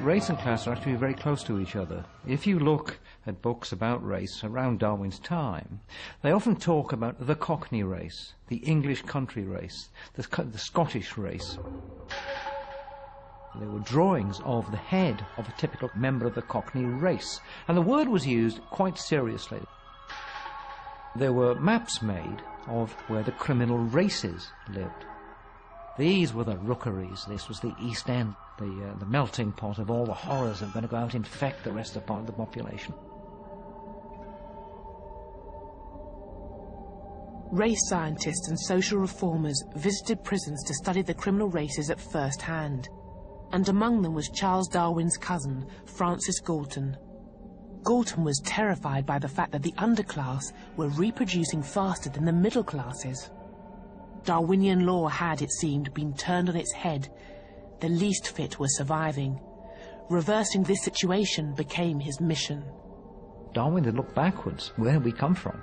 Race and class are actually very close to each other. If you look at books about race around Darwin's time, they often talk about the Cockney race, the English country race, the Scottish race. There were drawings of the head of a typical member of the Cockney race, and the word was used quite seriously. There were maps made of where the criminal races lived. These were the rookeries. This was the East End, the melting pot of all the horrors that were going to go out and infect the rest of the population. Race scientists and social reformers visited prisons to study the criminal races at first hand, and among them was Charles Darwin's cousin, Francis Galton. Galton was terrified by the fact that the underclass were reproducing faster than the middle classes. Darwinian law had, it seemed, been turned on its head. The least fit were surviving. Reversing this situation became his mission. Darwin had looked backwards. Where had we come from?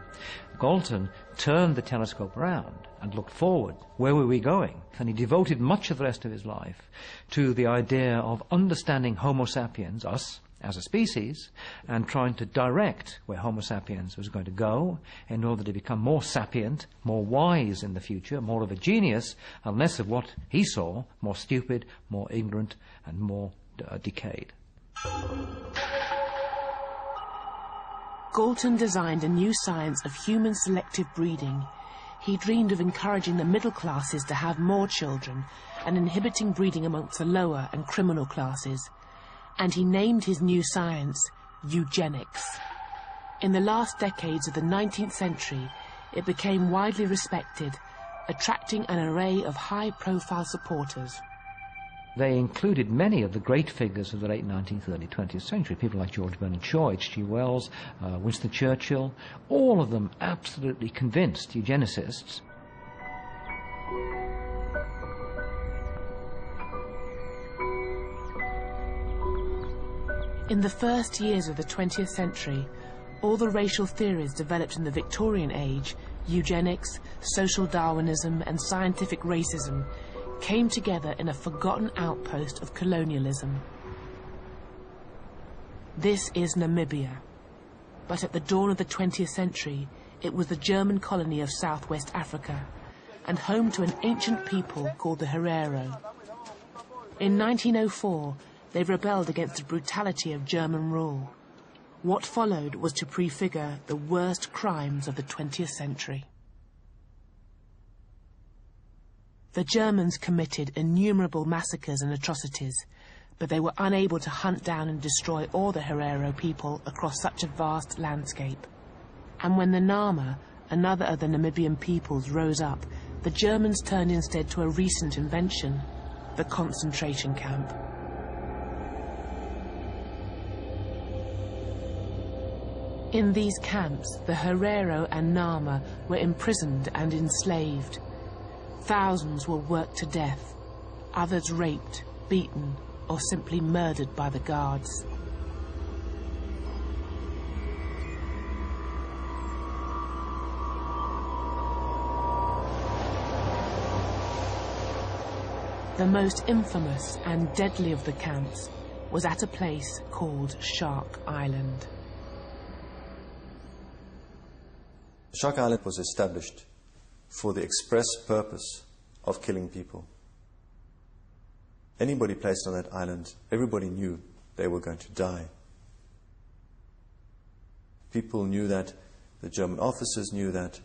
Galton turned the telescope around and looked forward. Where were we going? And he devoted much of the rest of his life to the idea of understanding Homo sapiens, us, as a species, and trying to direct where Homo sapiens was going to go in order to become more sapient, more wise in the future, more of a genius, and less of what he saw, more stupid, more ignorant, and more decayed. Galton designed a new science of human selective breeding. He dreamed of encouraging the middle classes to have more children and inhibiting breeding amongst the lower and criminal classes. And he named his new science eugenics. In the last decades of the 19th century, it became widely respected, attracting an array of high-profile supporters. They included many of the great figures of the late 19th, early 20th century, people like George Bernard Shaw, H.G. Wells, Winston Churchill, all of them absolutely convinced eugenicists. In the first years of the 20th century, all the racial theories developed in the Victorian age, eugenics, social Darwinism and scientific racism, came together in a forgotten outpost of colonialism. This is Namibia. But at the dawn of the 20th century, it was the German colony of southwest Africa, and home to an ancient people called the Herero. In 1904, they rebelled against the brutality of German rule. What followed was to prefigure the worst crimes of the 20th century. The Germans committed innumerable massacres and atrocities, but they were unable to hunt down and destroy all the Herero people across such a vast landscape. And when the Nama, another of the Namibian peoples, rose up, the Germans turned instead to a recent invention, the concentration camp. In these camps, the Herero and Nama were imprisoned and enslaved. Thousands were worked to death, others raped, beaten, or simply murdered by the guards. The most infamous and deadly of the camps was at a place called Shark Island. Shark Island was established for the express purpose of killing people. Anybody placed on that island, everybody knew they were going to die. People knew that, the German officers knew that.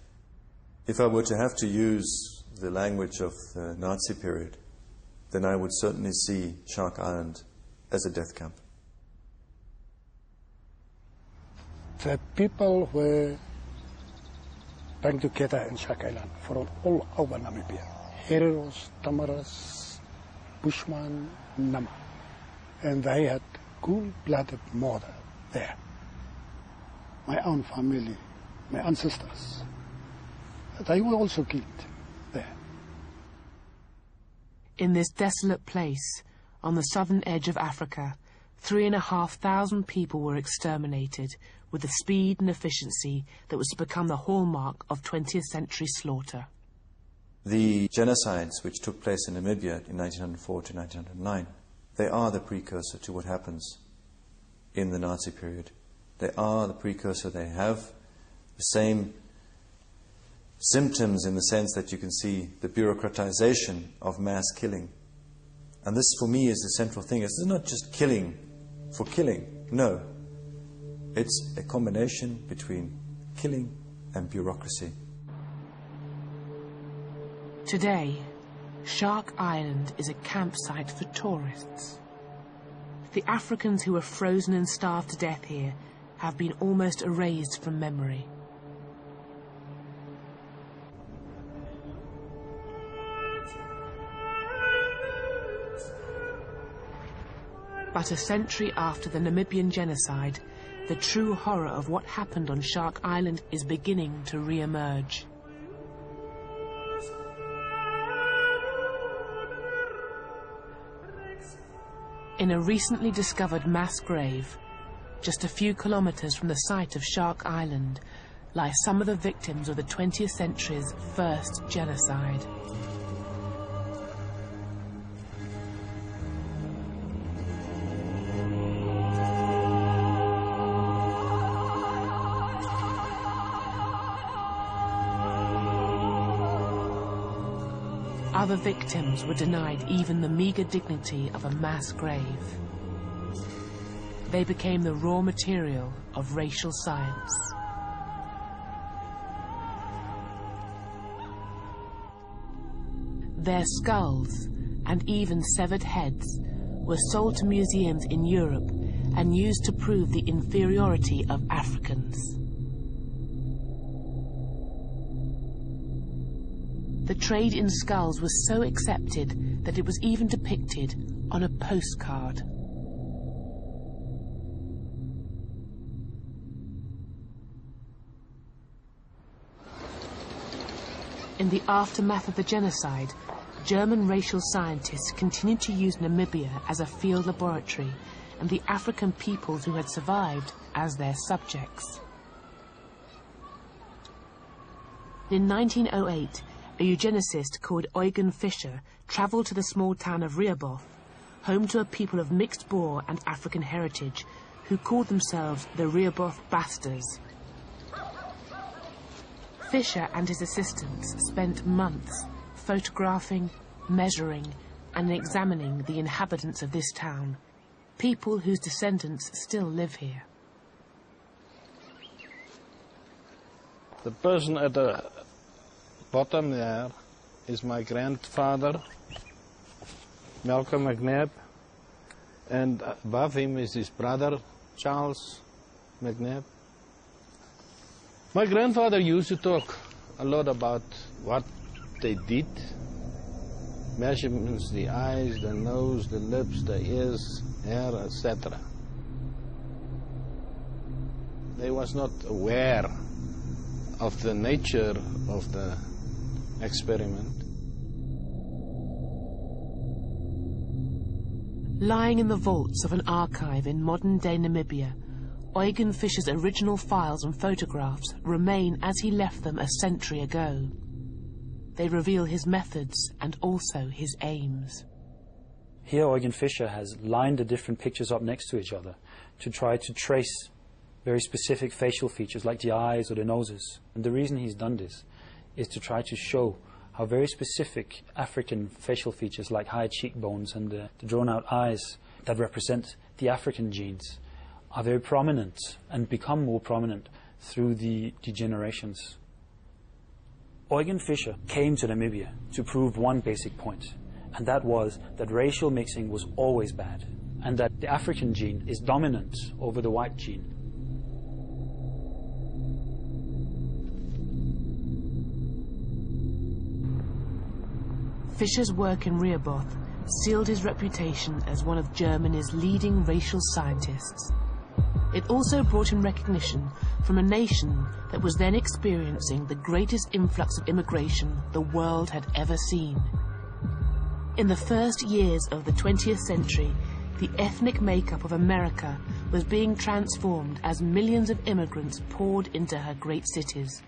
If I were to have to use the language of the Nazi period, then I would certainly see Shark Island as a death camp. The people were band together in Shark Island from all over Namibia. Hereros, Tamaras, Bushman, Nama. And they had cool-blooded murder there. My own family, my ancestors, they were also killed there. In this desolate place, on the southern edge of Africa, 3,500 people were exterminated with the speed and efficiency that was to become the hallmark of 20th century slaughter. The genocides which took place in Namibia in 1904 to 1909 they are the precursor to what happens in the Nazi period. They are the precursor. They have the same symptoms in the sense that you can see the bureaucratization of mass killing. And this, for me, is the central thing. It's not just killing for killing. No. It's a combination between killing and bureaucracy. Today, Shark Island is a campsite for tourists. The Africans who were frozen and starved to death here have been almost erased from memory. But a century after the Namibian genocide, the true horror of what happened on Shark Island is beginning to re-emerge. In a recently discovered mass grave, just a few kilometers from the site of Shark Island, lie some of the victims of the 20th century's first genocide. Other victims were denied even the meager dignity of a mass grave. They became the raw material of racial science. Their skulls and even severed heads were sold to museums in Europe and used to prove the inferiority of Africans. The trade in skulls was so accepted that it was even depicted on a postcard. In the aftermath of the genocide, German racial scientists continued to use Namibia as a field laboratory and the African peoples who had survived as their subjects. In 1908, a eugenicist called Eugen Fischer travelled to the small town of Rehoboth, home to a people of mixed Boer and African heritage, who called themselves the Rehoboth Bastards. Fischer and his assistants spent months photographing, measuring, and examining the inhabitants of this town, people whose descendants still live here. The person at the bottom there is my grandfather, Malcolm McNabb, and above him is his brother, Charles McNabb. My grandfather used to talk a lot about what they did, measurements, the eyes, the nose, the lips, the ears, hair, etc. They was not aware of the nature of the experiment. Lying in the vaults of an archive in modern-day Namibia, Eugen Fischer's original files and photographs remain as he left them a century ago. They reveal his methods and also his aims. Here Eugen Fischer has lined the different pictures up next to each other to try to trace very specific facial features like the eyes or the noses. And the reason he's done this is to try to show how very specific African facial features like high cheekbones and the drawn-out eyes that represent the African genes are very prominent and become more prominent through the generations. Eugen Fischer came to Namibia to prove one basic point, and that was that racial mixing was always bad, and that the African gene is dominant over the white gene. Fischer's work in Rehoboth sealed his reputation as one of Germany's leading racial scientists. It also brought him recognition from a nation that was then experiencing the greatest influx of immigration the world had ever seen. In the first years of the 20th century, the ethnic makeup of America was being transformed as millions of immigrants poured into her great cities.